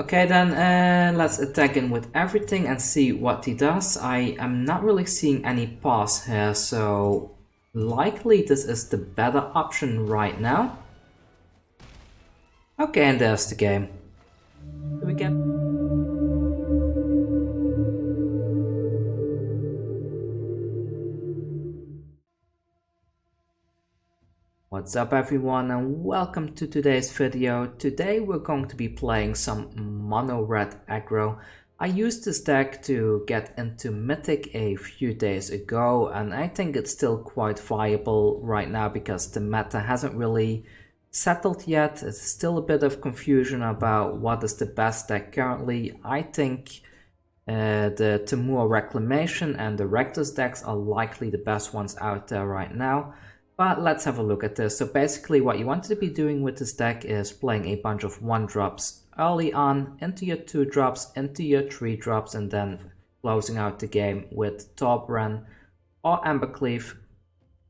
Okay then, let's attack in with everything and see what he does. I am not really seeing any pass here, so likely this is the better option right now. Okay, and there's the game. Do we get... What's up everyone and welcome to today's video. Today we're going to be playing some mono red aggro. I used this deck to get into Mythic a few days ago and I think it's still quite viable right now because the meta hasn't really settled yet. There's still a bit of confusion about what is the best deck currently. I think the Temur Reclamation and the Rectus decks are likely the best ones out there right now. But let's have a look at this. So basically what you want to be doing with this deck is playing a bunch of 1-drops early on, into your 2-drops, into your 3-drops, and then closing out the game with Torbran or Embercleave.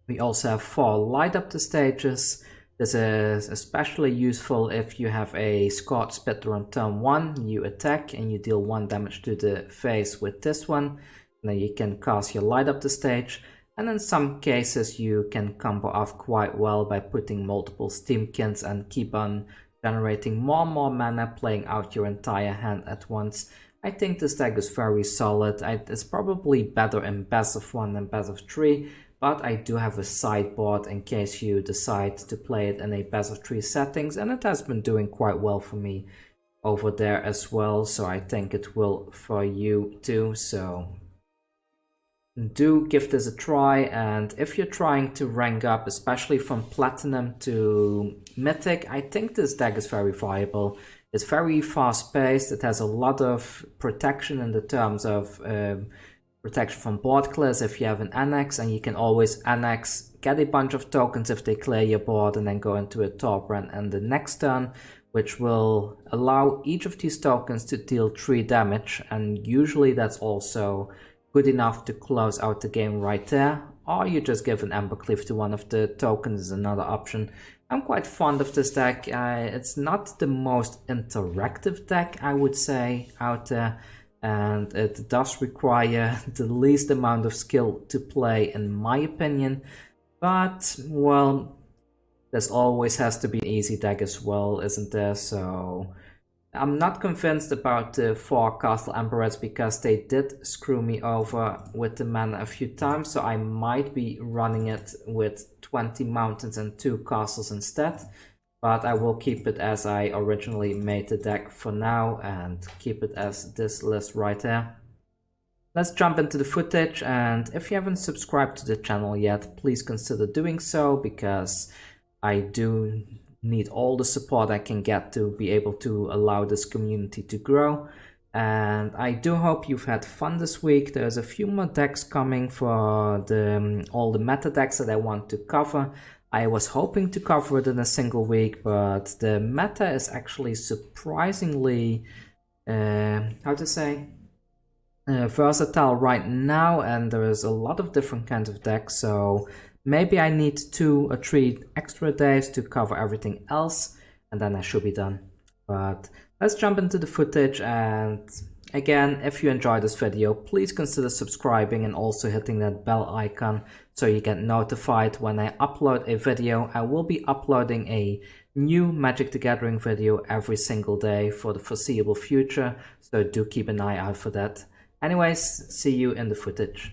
We also have 4 light up the stages. This is especially useful if you have a Scorch Spitter on turn 1, you attack and you deal 1 damage to the face with this one. And then you can cast your light up the stage. And in some cases you can combo off quite well by putting multiple Steam-Kins and keep on generating more and more mana, playing out your entire hand at once. I think this deck is very solid. It's probably better in best of 1 than best of 3, but I do have a sideboard in case you decide to play it in a best of 3 settings, and it has been doing quite well for me over there as well, so I think it will for you too. So do give this a try, and if you're trying to rank up, especially from Platinum to Mythic, I think this deck is very viable. It's very fast paced, it has a lot of protection in the terms of protection from board clears if you have an Anax, and you can always Anax, get a bunch of tokens if they clear your board, and then go into a Torbran and the next turn, which will allow each of these tokens to deal 3 damage, and usually that's also good enough to close out the game right there, or you just give an Embercleave to one of the tokens is another option. I'm quite fond of this deck. It's not the most interactive deck, I would say, out there, and it does require the least amount of skill to play in my opinion, but well, there's always has to be an easy deck as well, isn't there? So I'm not convinced about the 4 Castle Embereth because they did screw me over with the mana a few times, so I might be running it with 20 mountains and 2 castles instead, but I will keep it as I originally made the deck for now and keep it as this list right there. Let's jump into the footage, and if you haven't subscribed to the channel yet, please consider doing so because I do need all the support I can get to be able to allow this community to grow. And I do hope you've had fun this week. There's a few more decks coming for all the meta decks that I want to cover. I was hoping to cover it in a single week, but the meta is actually surprisingly versatile right now, and there is a lot of different kinds of decks, so maybe I need 2 or 3 extra days to cover everything else, and then I should be done. But let's jump into the footage, and again, if you enjoyed this video, please consider subscribing and also hitting that bell icon so you get notified when I upload a video. I will be uploading a new Magic the Gathering video every single day for the foreseeable future, so do keep an eye out for that. Anyways, see you in the footage.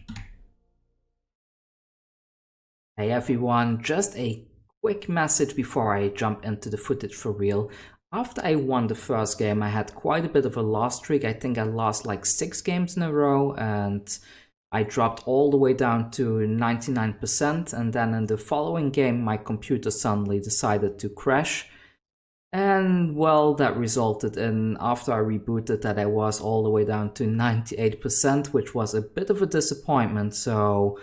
Hey everyone, just a quick message before I jump into the footage for real. After I won the first game, I had quite a bit of a loss streak. I think I lost like 6 games in a row, and I dropped all the way down to 99%, and then in the following game my computer suddenly decided to crash. And well, that resulted in, after I rebooted, that I was all the way down to 98%, which was a bit of a disappointment. So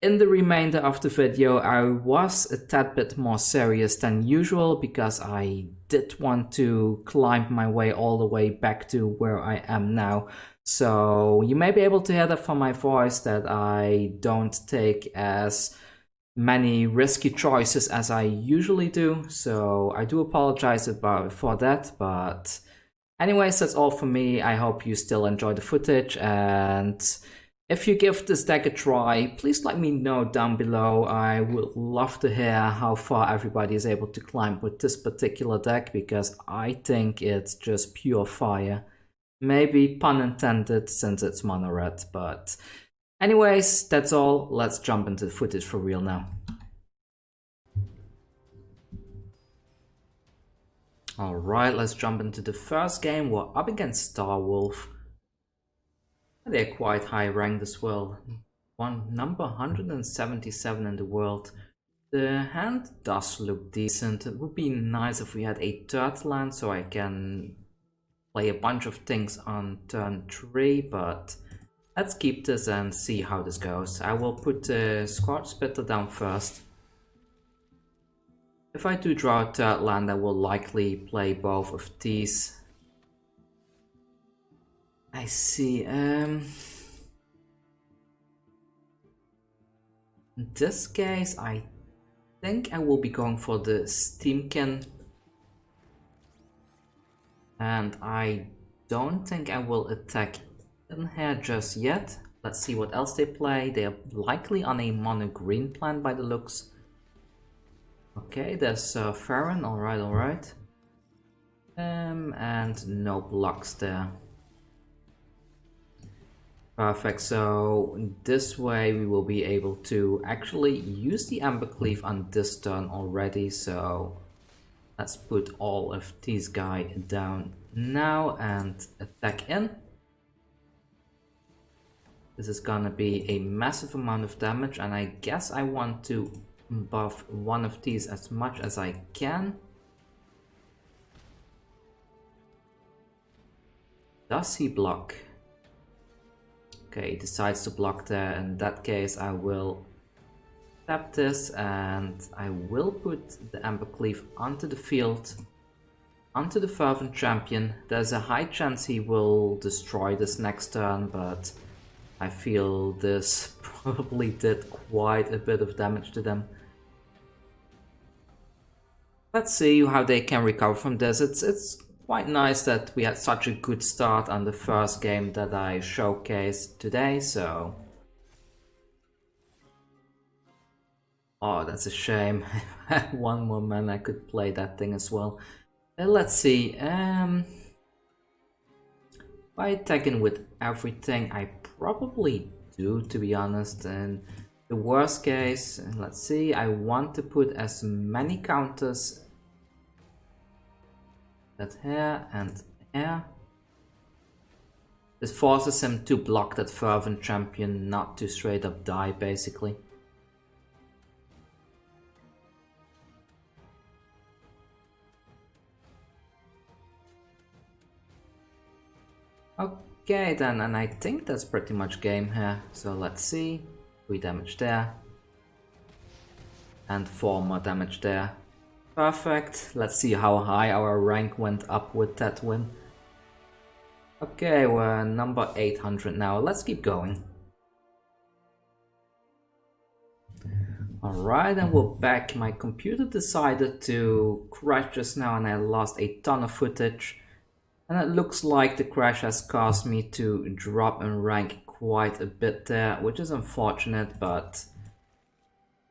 in the remainder of the video, I was a tad bit more serious than usual because I did want to climb my way all the way back to where I am now. So you may be able to hear that from my voice that I don't take as many risky choices as I usually do. So I do apologize for that, but Anyways, that's all for me. I hope you still enjoy the footage, and if you give this deck a try, please let me know down below. I would love to hear how far everybody is able to climb with this particular deck, because I think it's just pure fire. Maybe pun intended, since it's mono red, but anyways, that's all. Let's jump into the footage for real now. Alright, let's jump into the first game. We're up against Starwolf. They're quite high ranked as well. Number 177 in the world. The hand does look decent. It would be nice if we had a third land so I can play a bunch of things on turn 3, but let's keep this and see how this goes. I will put the Scorch Spitter down first. If I do draw a third land, I will likely play both of these. I see. In this case, I think I will be going for the Steam-Kin. And I don't think I will attack in here just yet. Let's see what else they play. They are likely on a mono green plan by the looks. Okay, there's Fervent, alright. And no blocks there. Perfect, so this way we will be able to actually use the Embercleave on this turn already, so let's put all of these guys down now and attack in. This is gonna be a massive amount of damage, and I guess I want to buff one of these as much as I can. Does he block? Okay, he decides to block there. In that case, I will tap this and I will put the Embercleave onto the field, onto the Fervent Champion. There's a high chance he will destroy this next turn, but I feel this probably did quite a bit of damage to them. Let's see how they can recover from this. It's quite nice that we had such a good start on the first game that I showcased today, so... Oh, that's a shame. If I had one more mana, I could play that thing as well. Let's see. If I attack in with everything, I probably do, to be honest. And the worst case, let's see, I want to put as many counters that here and here. This forces him to block that Fervent Champion, not to straight up die, basically. Okay then, and I think that's pretty much game here. So let's see, 3 damage there. And 4 more damage there. Perfect. Let's see how high our rank went up with that win. Okay, we're number 800 now. Let's keep going. Alright, and we're back. My computer decided to crash just now and I lost a ton of footage. And it looks like the crash has caused me to drop in rank quite a bit there, which is unfortunate, but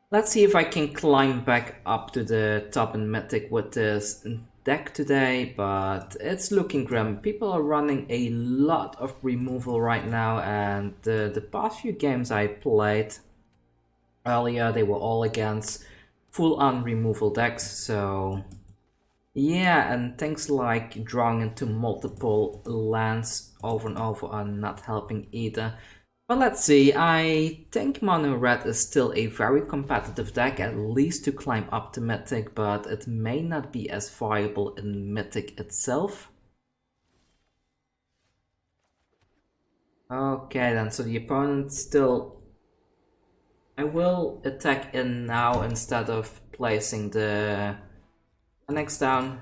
let's see if I can climb back up to the top in Mythic with this deck today, but it's looking grim. People are running a lot of removal right now, and the past few games I played earlier, they were all against full-on removal decks, so... Yeah, and things like drawing into multiple lands over and over are not helping either. But let's see, I think Mono Red is still a very competitive deck, at least to climb up to Mythic, but it may not be as viable in Mythic itself. Okay then, so the opponent still... I will attack in now instead of placing the Anax down.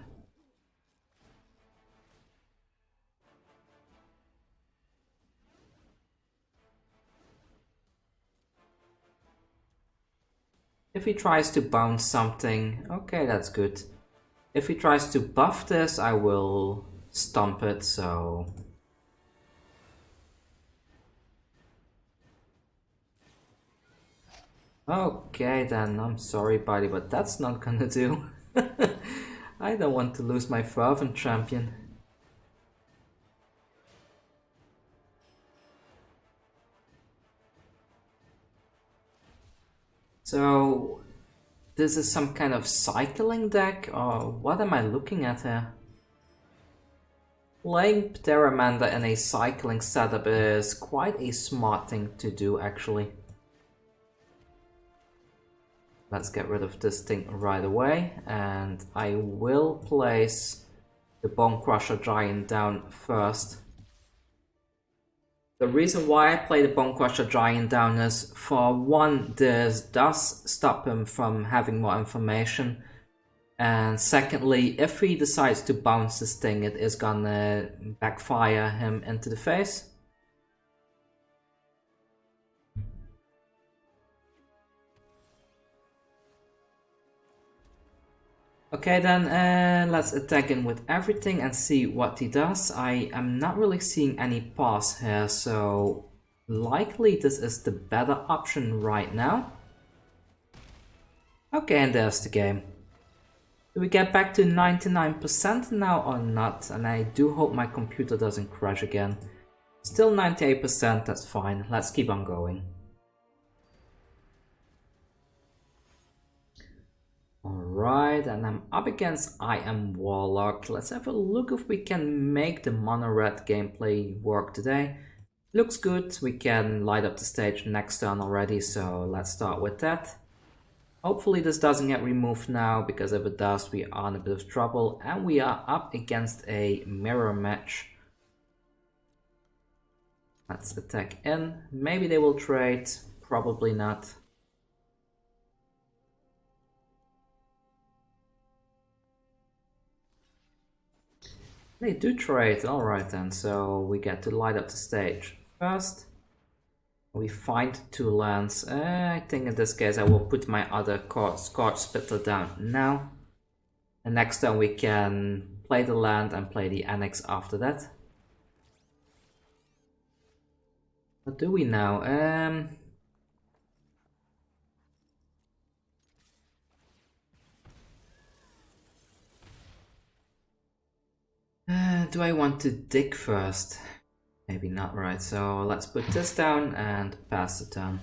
If he tries to bounce something, okay, that's good. If he tries to buff this, I will stomp it, so... Okay then, I'm sorry buddy, but that's not gonna do. I don't want to lose my Fervent Champion. So, this is some kind of cycling deck, or what am I looking at here? Playing Pteramander in a cycling setup is quite a smart thing to do, actually. Let's get rid of this thing right away, and I will place the Bonecrusher Giant down first. The reason why I play the Bonecrusher Giant down is, for one, this does stop him from having more information, and secondly, if he decides to bounce this thing, it is gonna backfire him into the face. Okay then, let's attack him with everything and see what he does. I am not really seeing any pass here, so likely this is the better option right now. Okay, and there's the game. Do we get back to 99% now or not? And I do hope my computer doesn't crash again. Still 98%, that's fine. Let's keep on going. Alright, and I'm up against I Am Warlock. Let's have a look if we can make the mono red gameplay work today. Looks good, we can light up the stage next turn already, so let's start with that. Hopefully this doesn't get removed now, because if it does we are in a bit of trouble, and we are up against a mirror match. Let's attack in, maybe they will trade, probably not. They do trade, alright then, so we get to light up the stage first. We find 2 lands. I think in this case I will put my other Scorch Spitter down now. And next turn we can play the land and play the Anax after that. What do we now? Do I want to dig first? Maybe not, right? So let's put this down and pass the turn.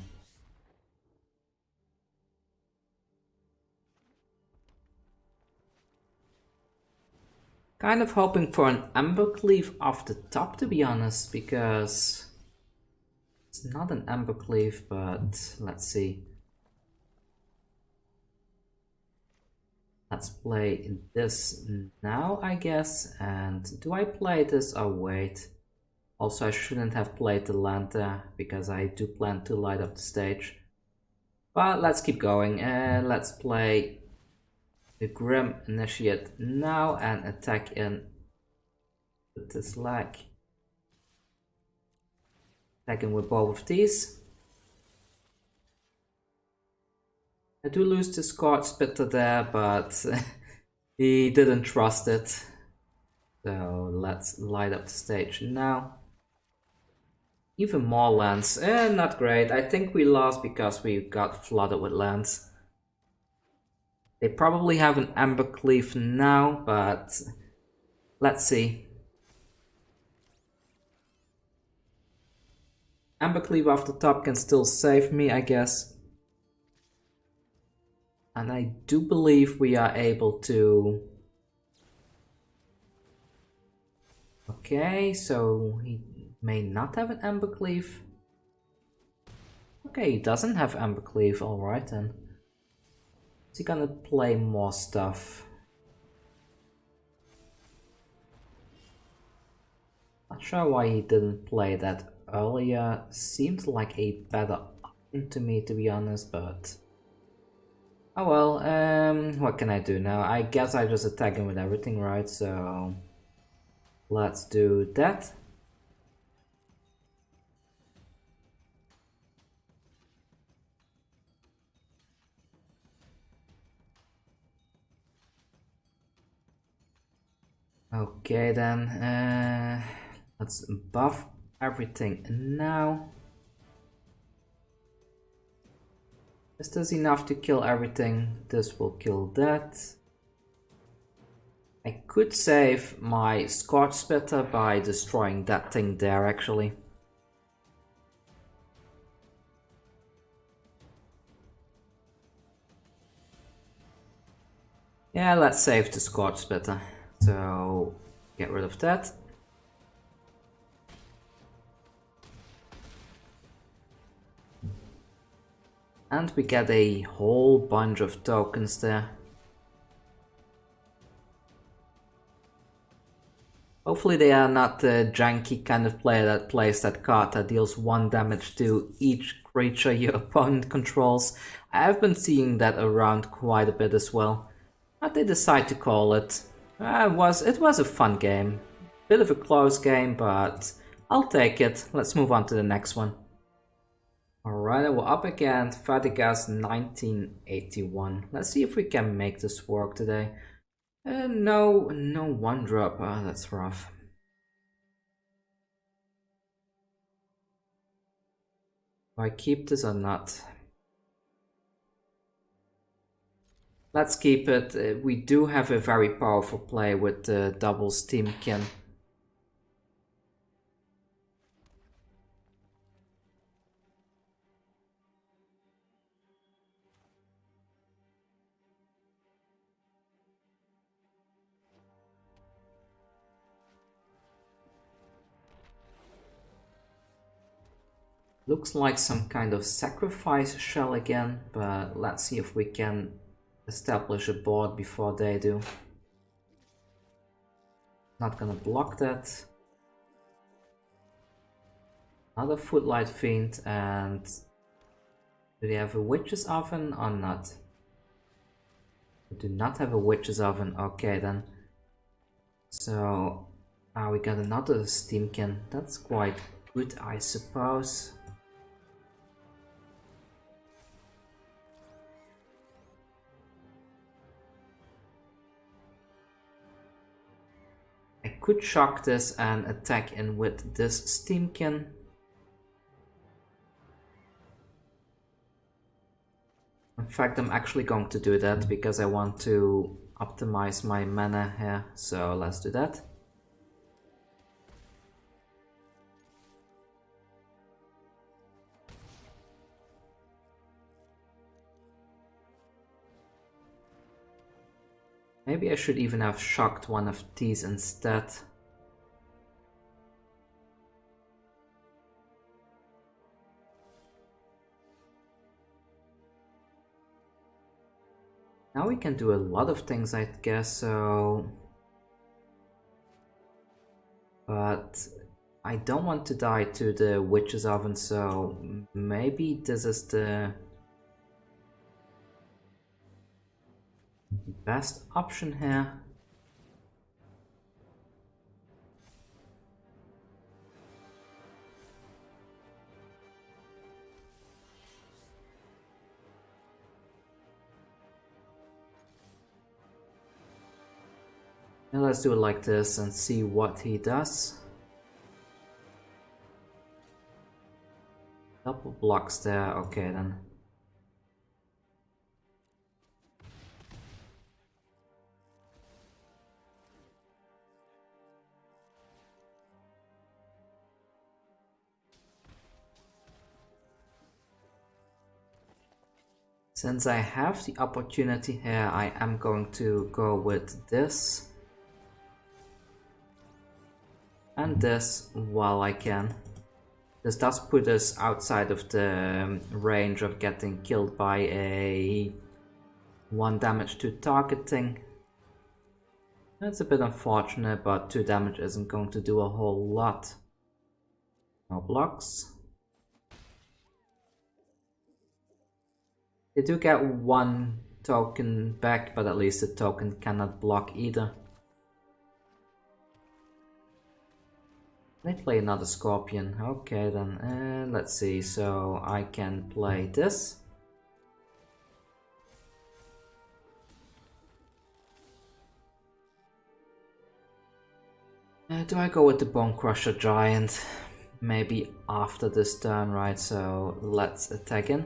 Kind of hoping for an Embercleave off the top, to be honest, because it's not an Embercleave, but let's see. Let's play this now, I guess. And do I play this? Oh, wait. Also, I shouldn't have played the land there, because I do plan to light up the stage. But let's keep going. Let's play the Grim Initiate now and attack in with this lag. Attacking with both of these. I do lose the Scorch Spitter there, but he didn't trust it. So let's light up the stage now. Even more lands. Not great. I think we lost because we got flooded with lands. They probably have an Embercleave now, but let's see. Embercleave off the top can still save me, I guess. And I do believe we are able to... Okay, so he may not have an Embercleave. Okay, he doesn't have Embercleave, alright then. Is he gonna play more stuff? Not sure why he didn't play that earlier. Seemed like a better option to me, to be honest, but... Oh well, what can I do now? I guess I just attack him with everything, right? So let's do that. Okay then, let's buff everything now. Is this enough to kill everything? This will kill that. I could save my Scorch Spitter by destroying that thing there actually. Yeah, let's save the Scorch Spitter. So, get rid of that. And we get a whole bunch of tokens there. Hopefully they are not the janky kind of player that plays that card that deals 1 damage to each creature your opponent controls. I have been seeing that around quite a bit as well. But they decide to call it. It was a fun game. Bit of a close game, but I'll take it. Let's move on to the next one. Alright, we're up against Fadigas 1981. Let's see if we can make this work today. No 1-drop. That's rough. Do I keep this or not? Let's keep it. We do have a very powerful play with the double Steam-Kin. Looks like some kind of sacrifice shell again, but let's see if we can establish a board before they do. Not gonna block that. Another Footlight Fiend, and do they have a Witch's Oven or not? We do not have a Witch's Oven, okay then. So, we got another Steam-Kin, that's quite good I suppose. I could shock this and attack in with this Steam-Kin. In fact, I'm actually going to do that because I want to optimize my mana here, so let's do that. Maybe I should even have shocked one of these instead. Now we can do a lot of things, I guess, so... But I don't want to die to the Witch's Oven, so maybe this is the best option here. Now let's do it like this and see what he does. Double blocks there, okay then. Since I have the opportunity here, I am going to go with this. And this while I can. This does put us outside of the range of getting killed by a 1 damage to targeting. That's a bit unfortunate, but 2 damage isn't going to do a whole lot. No blocks. They do get 1 token back, but at least the token cannot block either. They play another Scorpion. Okay then, let's see. So I can play this. Do I go with the Bonecrusher Giant? Maybe after this turn, right? So let's attack in.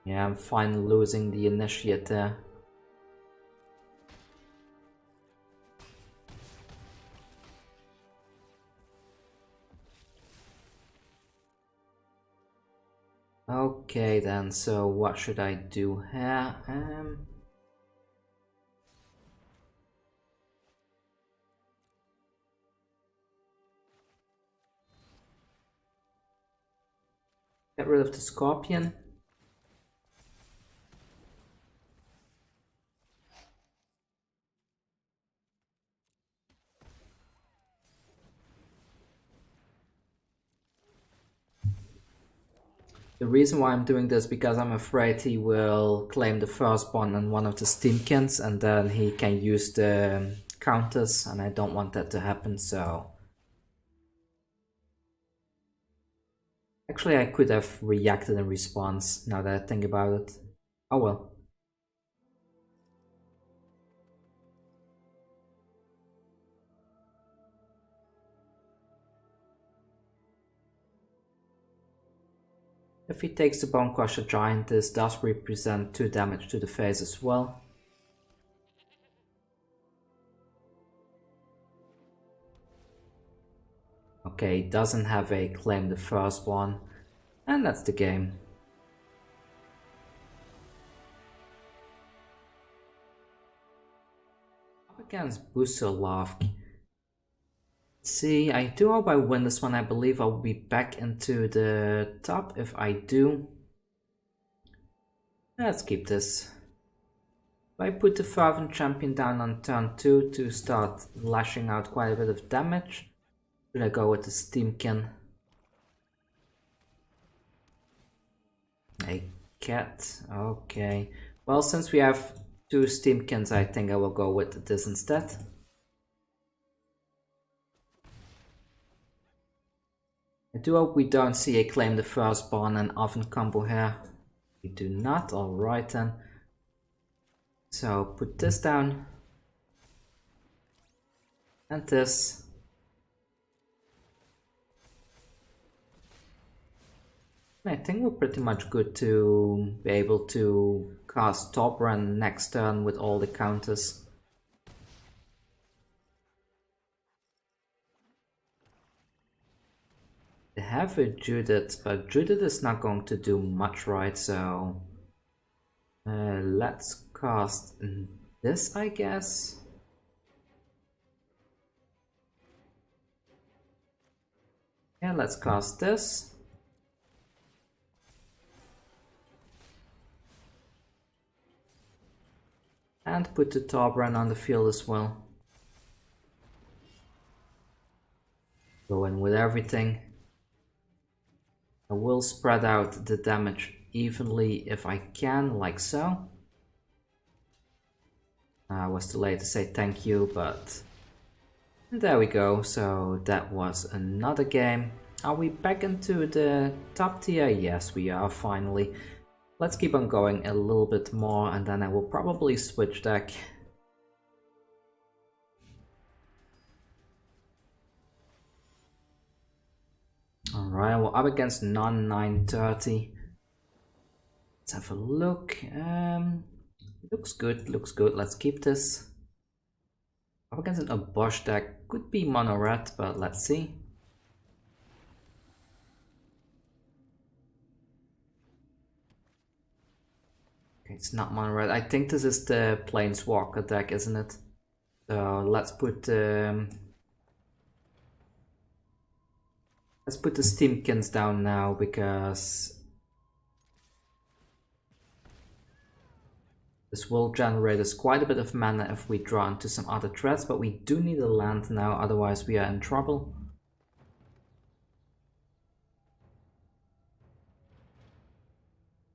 Yeah, I'm fine losing the initiate there. Okay then, so what should I do here? Get rid of the Scorpion. The reason why I'm doing this because I'm afraid he will claim the firstborn on one of the Steam-Kins and then he can use the counters, and I don't want that to happen, so... Actually, I could have reacted in response, now that I think about it. Oh well. If he takes the Bonecrusher Giant, this does represent 2 damage to the face as well. Okay, doesn't have a claim the firstborn, and that's the game. Up against Busolov. See, I do hope I win this one. I believe I'll be back into the top if I do. Let's keep this. I put the Fervent Champion down on turn 2 to start lashing out quite a bit of damage. Should I go with the Steam-Kin? A cat, okay. Well, since we have 2 Steam-Kins, I think I will go with this instead. I do hope we don't see a claim the firstborn and often combo here. We do not, alright then. So put this down. And this. I think we're pretty much good to be able to cast Torbran next turn with all the counters. They have a Judith, but Judith is not going to do much, right? So let's cast this, I guess. Yeah, let's cast this. And put the Torbran on the field as well. Go in with everything. I will spread out the damage evenly if I can, like so. I was too late to say thank you, but there we go. So that was another game. Are we back into the top tier? Yes, we are finally. Let's keep on going a little bit more and then I will probably switch deck. Alright, we're up against non-930. Let's have a look. Looks good, looks good. Let's keep this. Up against a Bosch deck. Could be mono red, but let's see. Okay, it's not mono red. I think this is the Planeswalker deck, isn't it? So let's put the Steam-Kins down now, because this will generate us quite a bit of mana if we draw into some other threats, but we do need a land now, otherwise we are in trouble.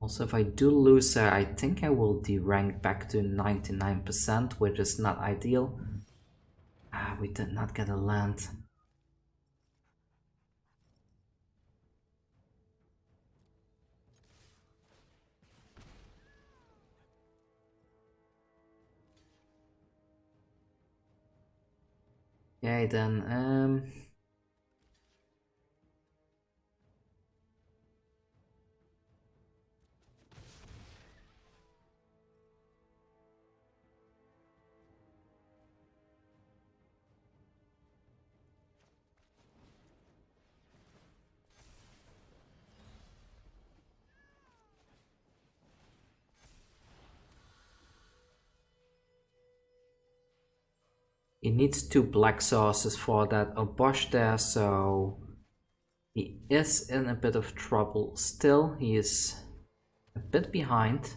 Also, if I do lose her, I think I will derank back to 99%, which is not ideal. We did not get a land. Okay, then, he needs 2 black sources for that Obosh there, so he is in a bit of trouble still. He is a bit behind.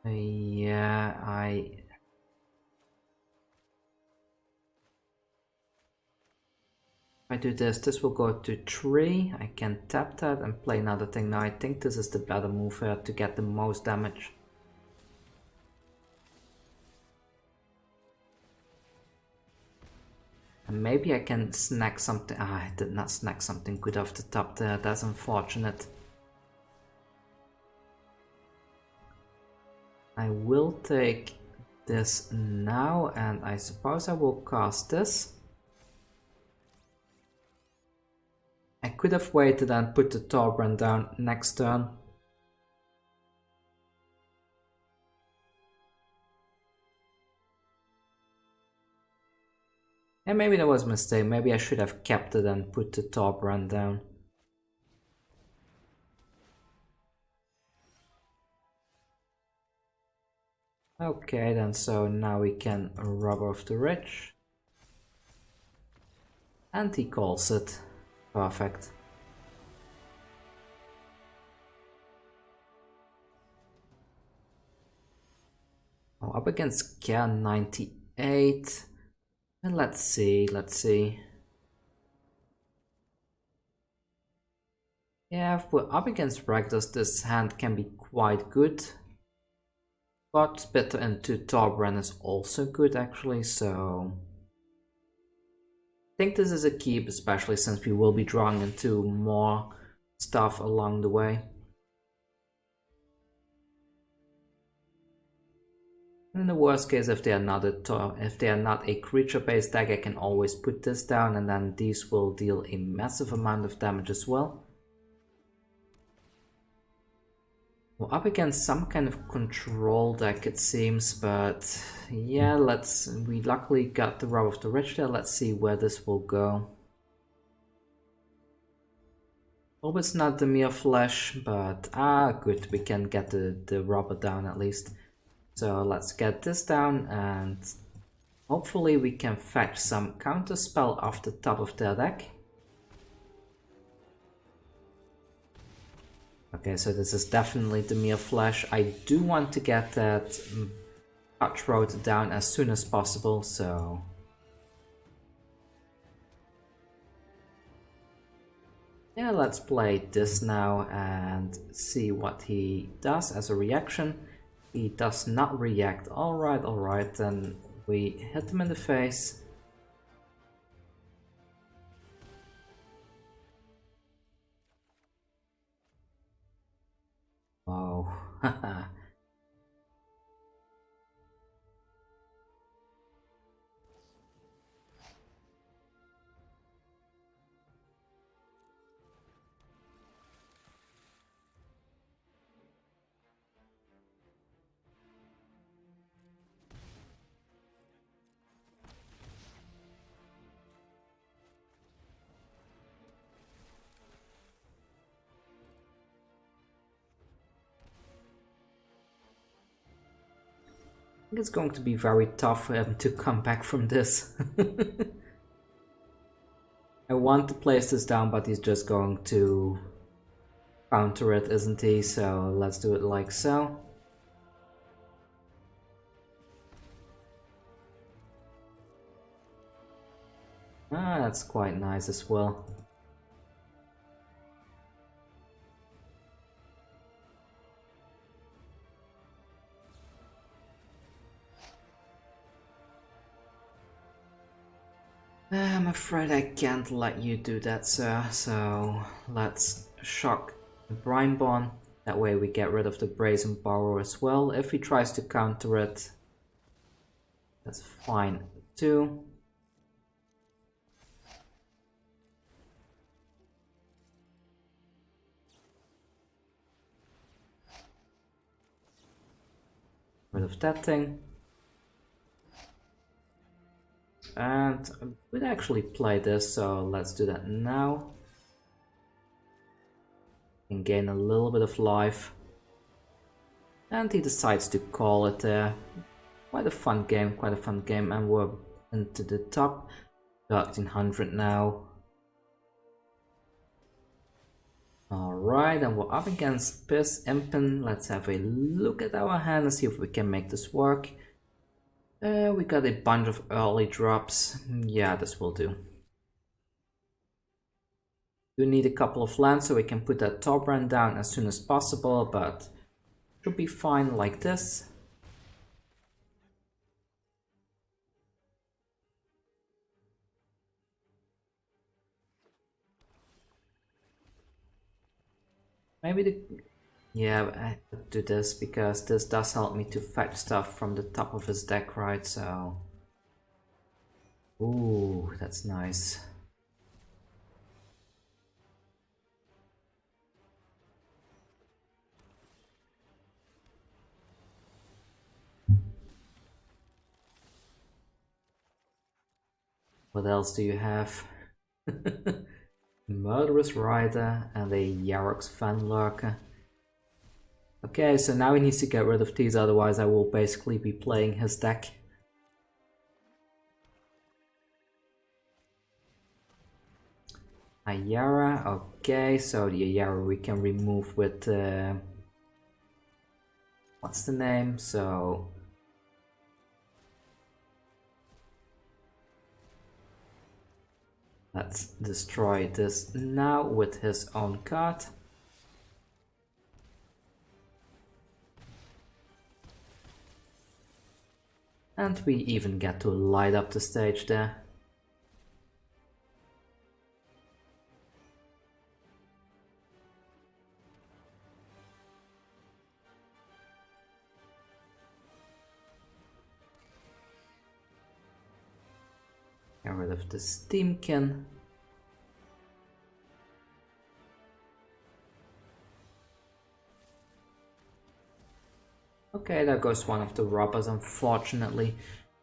Yeah, if I do this, this will go to 3. I can tap that and play another thing. Now I think this is the better move here to get the most damage. And maybe I can snack something. Ah, I did not snack something good off the top there. That's unfortunate. I will take this now, and I suppose I will cast this. I could have waited and put the Torbran down next turn. And maybe that was a mistake. Maybe I should have kept it and put the Torbran down. Okay, then, so now we can rob off the rich. And he calls it. Perfect. Oh, up against Care 98. And let's see. Yeah, if we're up against Rakdos, this hand can be quite good. Scorch Spitter into Torbran is also good actually, so I think this is a keep, especially since we will be drawing into more stuff along the way. And in the worst case, if they are not a creature-based deck, I can always put this down, and then these will deal a massive amount of damage as well. We're up against some kind of control deck, it seems, but yeah, we luckily got the Rob of the Rich there. Let's see where this will go. Hope it's not the mere flesh, but good, we can get the robber down at least. So let's get this down, and hopefully we can fetch some counter spell off the top of their deck. Okay, so this is definitely the mere flesh. I do want to get that Cutthroat down as soon as possible, so yeah, let's play this now and see what he does as a reaction. He does not react. Alright, then we hit him in the face. Oh, haha. I think it's going to be very tough for him to come back from this. I want to place this down, but he's just going to counter it, isn't he? So let's do it like so. That's quite nice as well. I'm afraid I can't let you do that, sir, so let's shock the Brineborn. That way we get rid of the Brazen Power as well. If he tries to counter it, that's fine too. Rid of that thing. And we'd actually play this, so let's do that now. And gain a little bit of life. And he decides to call it quite a fun game, and we're into the top 1300 now. Alright, and we're up against Piss Impin. Let's have a look at our hand and see if we can make this work. We got a bunch of early drops. Yeah, this will do. We need a couple of lands so we can put that Torbran down as soon as possible, but should be fine like this. Maybe yeah, I could do this because this does help me to fetch stuff from the top of his deck, right? So, ooh, that's nice. What else do you have? Murderous Rider and a Yarok's Van Lurker. Okay, so now he needs to get rid of these, otherwise I will basically be playing his deck. Ayara, okay, so the Ayara we can remove with what's the name? So let's destroy this now with his own card. And we even get to light up the stage there. Get rid of the Steam-Kin. Okay, there goes one of the robbers, unfortunately.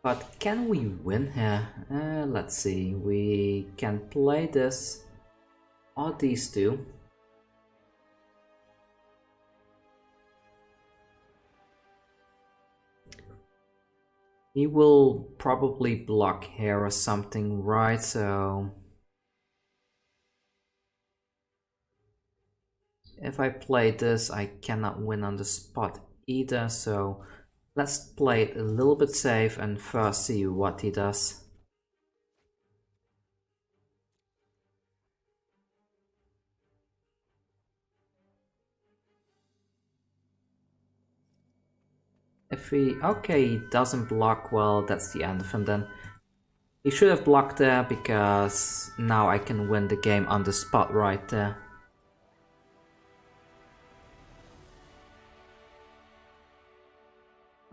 But can we win here? Let's see. We can play this or these two. He will probably block here or something, right? So if I play this, I cannot win on the spot either, so let's play it a little bit safe and first see what he does. If he... okay, he doesn't block, well, that's the end of him then. He should have blocked there, because now I can win the game on the spot right there.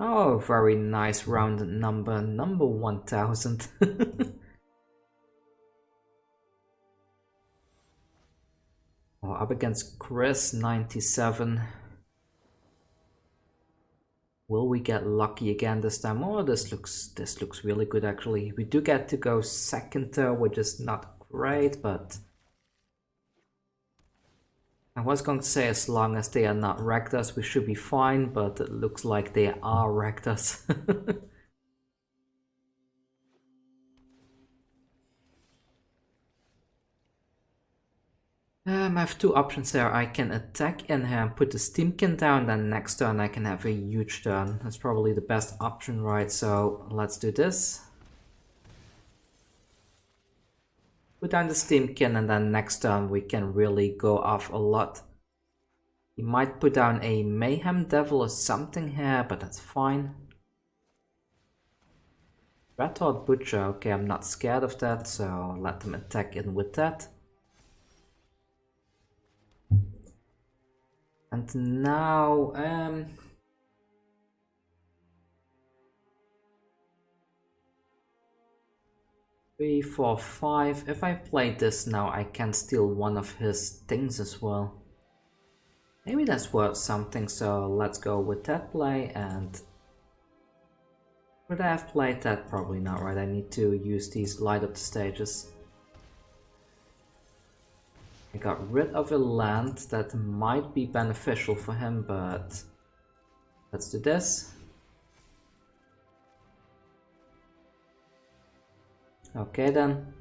Oh, very nice rounded number, number 1000. Oh, up against Chris, 97. Will we get lucky again this time? Oh, this looks really good actually. We do get to go second there, which is not great, but I was going to say as long as they are not wrecked us, we should be fine, but it looks like they are wrecked us. I have two options there. I can attack in here and put the Steam-Kin down, then next turn I can have a huge turn. That's probably the best option, right? So let's do this. Put down the Steam-Kin and then next turn we can really go off a lot. He might put down a Mayhem Devil or something here, but that's fine. Red-Hot Butcher, okay, I'm not scared of that, so let them attack in with that. And now, 3, 4, 5. If I play this now, I can steal one of his things as well. Maybe that's worth something, so let's go with that play. And would I have played that? Probably not, right? I need to use these light up the stages. I got rid of a land that might be beneficial for him, but let's do this. Okay then.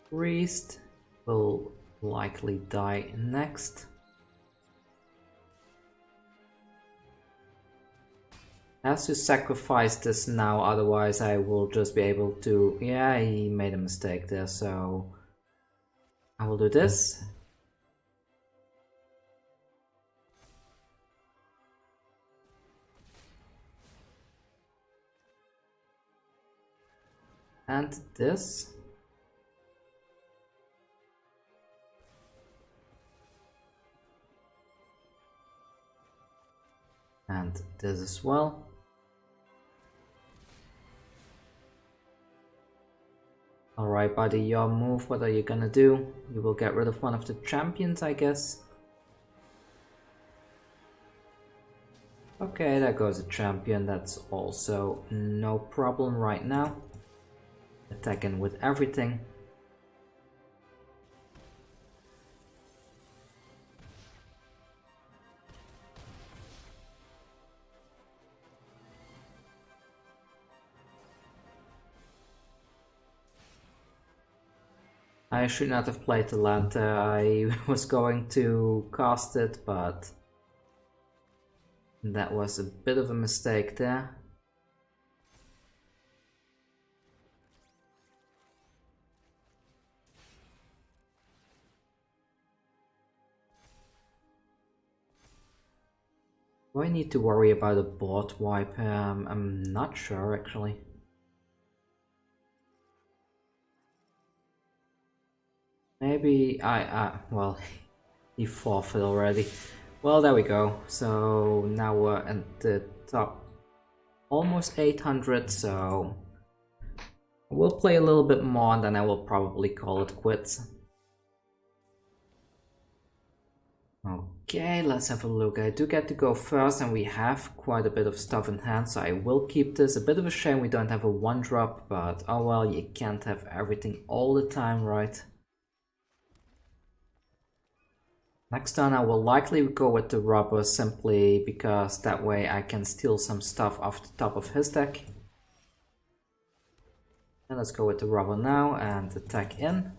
Priest will likely die next. Has to sacrifice this now, otherwise I will just be able to... Yeah, he made a mistake there, so I will do this. And this. And this as well. Alright buddy, your move, what are you gonna do? You will get rid of one of the champions, I guess. Okay, there goes a champion, that's also no problem right now. Attacking with everything. I should not have played the land there. I was going to cast it, but that was a bit of a mistake there. Do I need to worry about a board wipe? I'm not sure actually. Maybe well, he forfeit already. Well, there we go. So now we're at the top, almost 800, so we'll play a little bit more and then I will probably call it quits. Okay, let's have a look. I do get to go first and we have quite a bit of stuff in hand, so I will keep this. A bit of a shame we don't have a 1-drop, but oh well, you can't have everything all the time, right? Next turn I will likely go with the rubber simply because that way I can steal some stuff off the top of his deck. And let's go with the rubber now and attack in.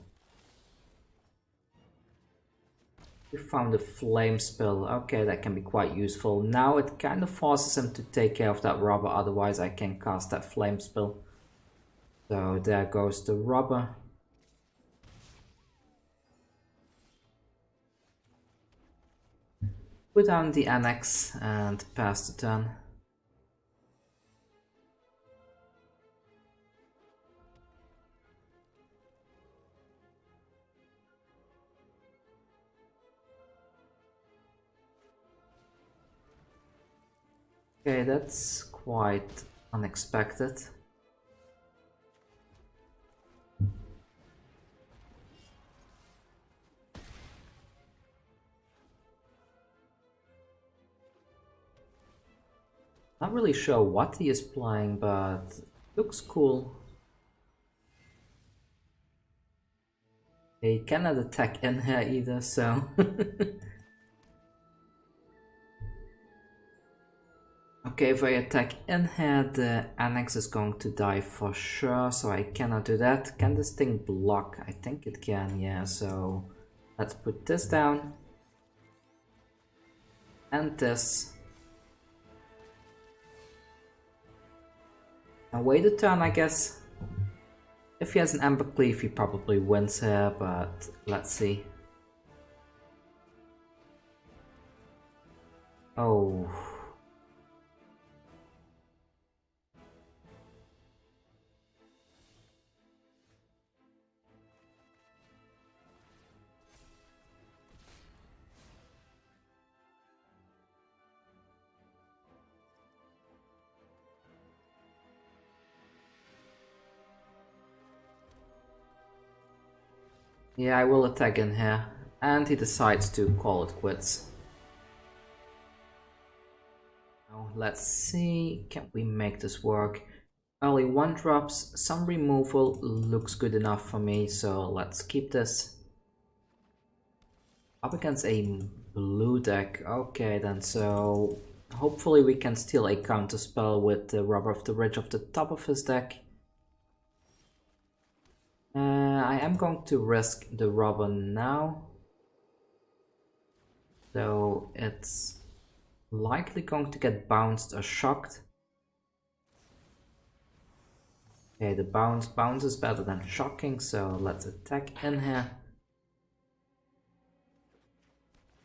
We found a flame spill. Okay, that can be quite useful. Now it kind of forces him to take care of that rubber, otherwise I can cast that flame spill. So there goes the rubber. Put down the Anax and pass the turn. Okay, that's quite unexpected. Not really sure what he is playing, but looks cool. He cannot attack in here either, so... Okay, if I attack in here, the Anax is going to die for sure, so I cannot do that. Can this thing block? I think it can, yeah, so... Let's put this down. And this. And wait a turn, I guess. If he has an Embercleave, he probably wins here, but let's see. Oh. Yeah, I will attack in here. And he decides to call it quits. Now, let's see, can we make this work? Early 1-drops, some removal looks good enough for me, so let's keep this. Up against a blue deck, okay then, so hopefully we can steal a counter spell with the Rubber of the Ridge off the top of his deck. I am going to risk the rubber now, so it's likely going to get bounced or shocked. Okay, the bounce is better than shocking, so let's attack in here.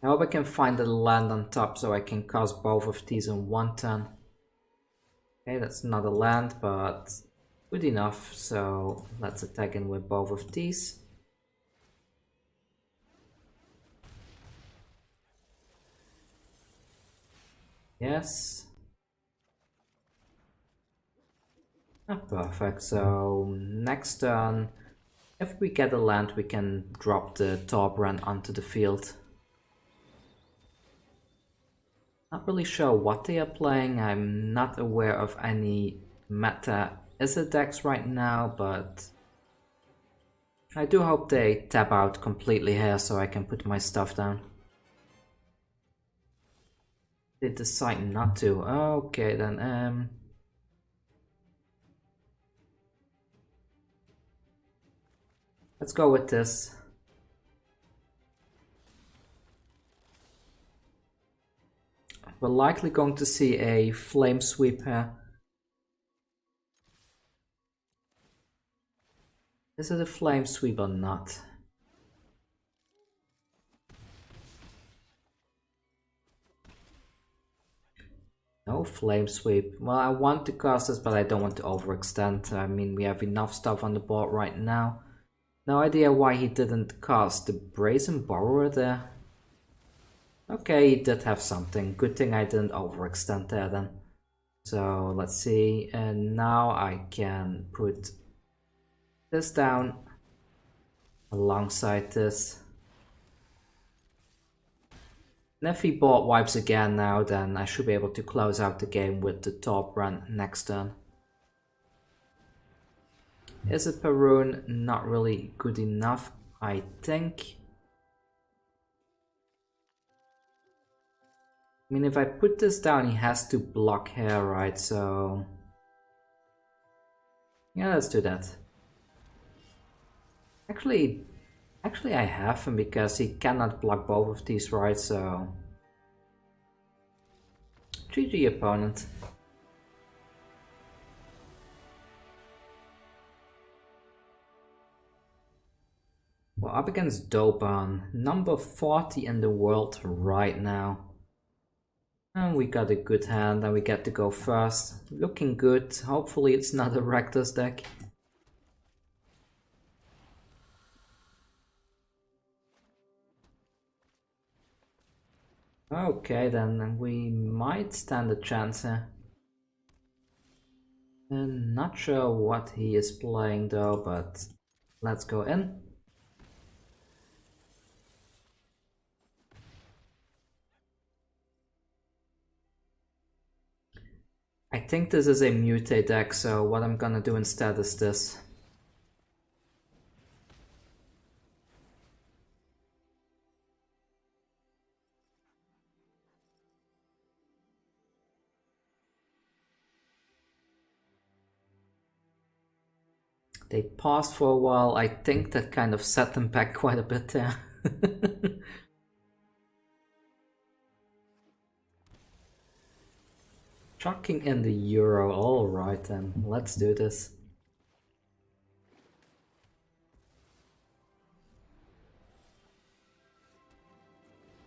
I hope I can find a land on top so I can cast both of these in one turn. Okay, that's not a land, but good enough, so let's attack in with both of these. Yes. Ah, perfect, so next turn, if we get a land, we can drop the Torbran onto the field. Not really sure what they are playing, I'm not aware of any meta Izzet decks right now, but I do hope they tap out completely here so I can put my stuff down. They decide not to. Okay then, let's go with this. We're likely going to see a flame sweep here. Is it a flame sweep or not? No flame sweep. Well, I want to cast this, but I don't want to overextend. I mean, we have enough stuff on the board right now. No idea why he didn't cast the Brazen Borrower there. Okay, he did have something. Good thing I didn't overextend there then. So let's see, and now I can put this down alongside this. And if he board wipes again now, then I should be able to close out the game with the Torbran next turn. Is it Perun? Not really good enough, I think. I mean, if I put this down, he has to block here, right? So yeah, let's do that. Actually I have him because he cannot block both of these, right? So GG opponent. We're up against Torbran, number 40 in the world right now. And we got a good hand and we get to go first. Looking good. Hopefully it's not a Rakdos deck. Okay, then we might stand a chance here. I'm not sure what he is playing though, but let's go in. I think this is a mutate deck, so what I'm gonna do instead is this. They paused for a while. I think that kind of set them back quite a bit there. Chucking in the Euro, alright then, let's do this.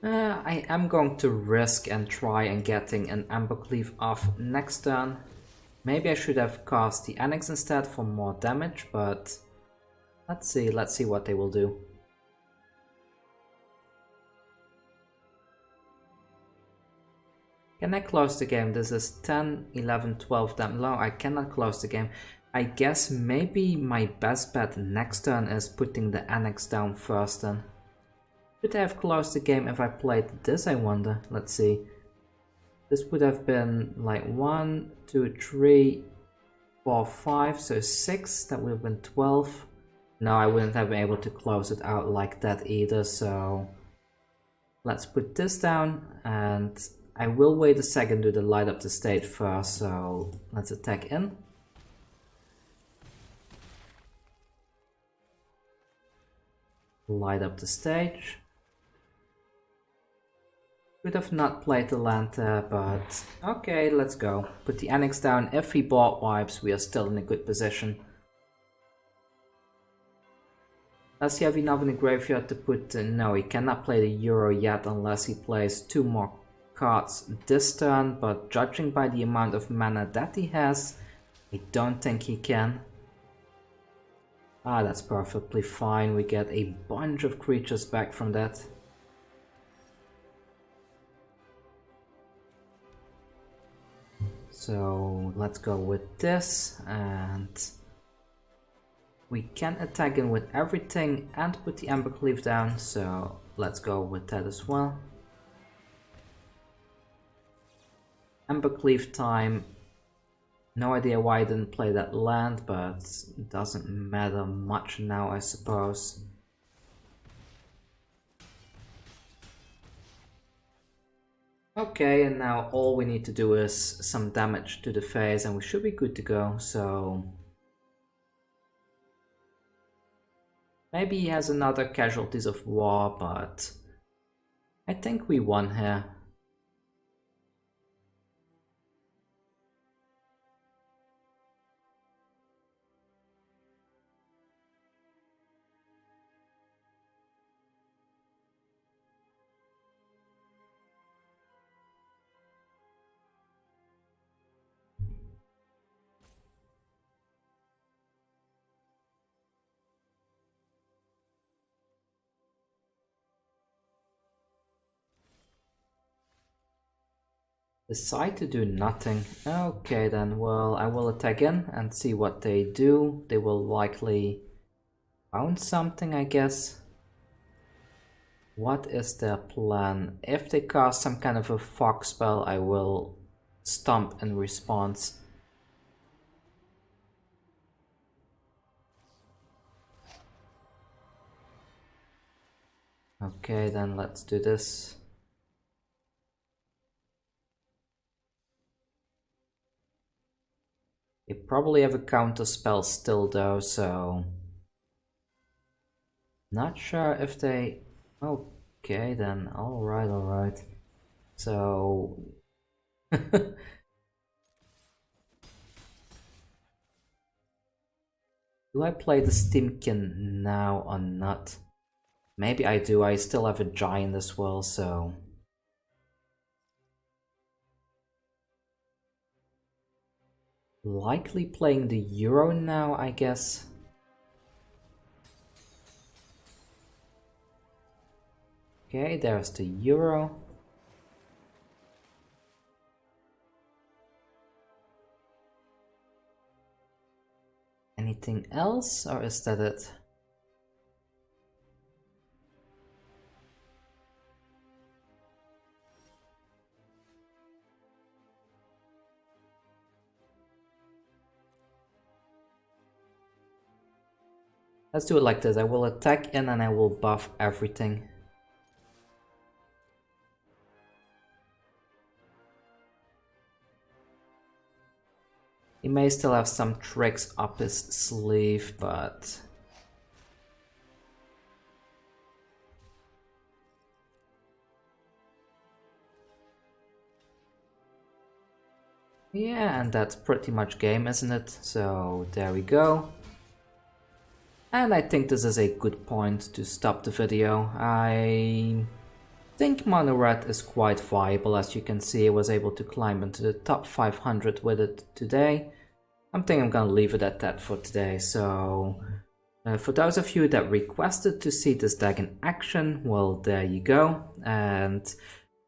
I am going to risk and try and getting an Embercleave off next turn. Maybe I should have cast the Anax instead for more damage, but let's see what they will do. Can I close the game? This is 10, 11, 12 damage. No, I cannot close the game. I guess maybe my best bet next turn is putting the Anax down first then. Should I have closed the game if I played this, I wonder? Let's see. This would have been like 1, 2, 3, 4, 5, so 6. That would have been 12. No, I wouldn't have been able to close it out like that either, so let's put this down, and I will wait a second to light up the stage first, so let's attack in. Light up the stage. Could have not played the land there, but okay, let's go. Put the Anax down. If he board wipes, we are still in a good position. Does he have enough in the graveyard to put... no, he cannot play the Euro yet unless he plays 2 more cards this turn, but judging by the amount of mana that he has, I don't think he can. Ah, that's perfectly fine. We get a bunch of creatures back from that. So let's go with this, and we can attack him with everything and put the Embercleave down, so let's go with that as well. Embercleave time. No idea why I didn't play that land, but it doesn't matter much now, I suppose. Okay, and now all we need to do is some damage to the face and we should be good to go, so... maybe he has another Casualties of War, but I think we won here. Decide to do nothing. Okay then, well, I will attack in and see what they do. They will likely bounce something, I guess. What is their plan? If they cast some kind of a fog spell, I will stomp in response. Okay, then let's do this. They probably have a counter spell still though, so... not sure if they... okay then, alright. So... do I play the Steam-Kin now or not? Maybe I do, I still have a Giant as well, so... likely playing the Euro now, I guess. Okay, there's the Euro. Anything else, or is that it? Let's do it like this. I will attack in and I will buff everything. He may still have some tricks up his sleeve, but... yeah, and that's pretty much game, isn't it? So there we go. And I think this is a good point to stop the video. I think Mono Red is quite viable. As you can see, I was able to climb into the top 500 with it today. I'm thinking I'm gonna leave it at that for today. So for those of you that requested to see this deck in action, well, there you go. And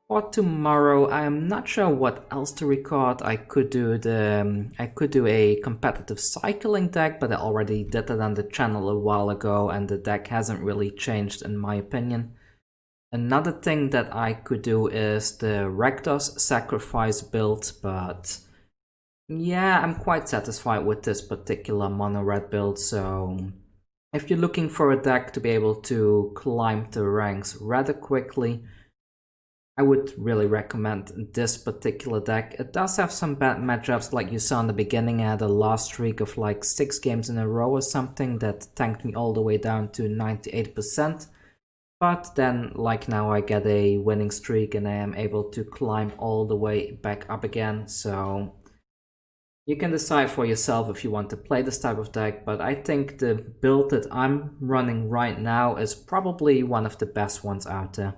For tomorrow, I'm not sure what else to record. I could do a competitive cycling deck, but I already did it on the channel a while ago, and the deck hasn't really changed in my opinion. Another thing that I could do is the Rakdos Sacrifice build, but yeah, I'm quite satisfied with this particular mono red build, so if you're looking for a deck to be able to climb the ranks rather quickly, I would really recommend this particular deck. It does have some bad matchups, like you saw in the beginning. I had a loss streak of like 6 games in a row or something that tanked me all the way down to 98%. But then, like now, I get a winning streak and I am able to climb all the way back up again. So you can decide for yourself if you want to play this type of deck, but I think the build that I'm running right now is probably one of the best ones out there.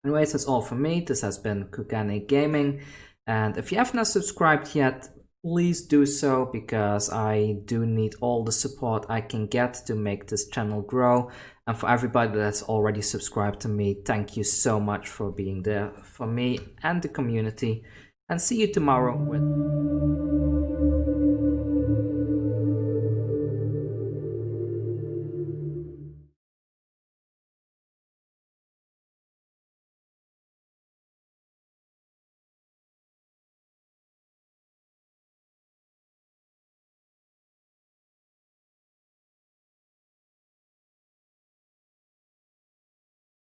Anyways, that's all from me. This has been Kugane Gaming, and if you have not subscribed yet, please do so, because I do need all the support I can get to make this channel grow. And for everybody that's already subscribed to me, thank you so much for being there for me and the community, and see you tomorrow with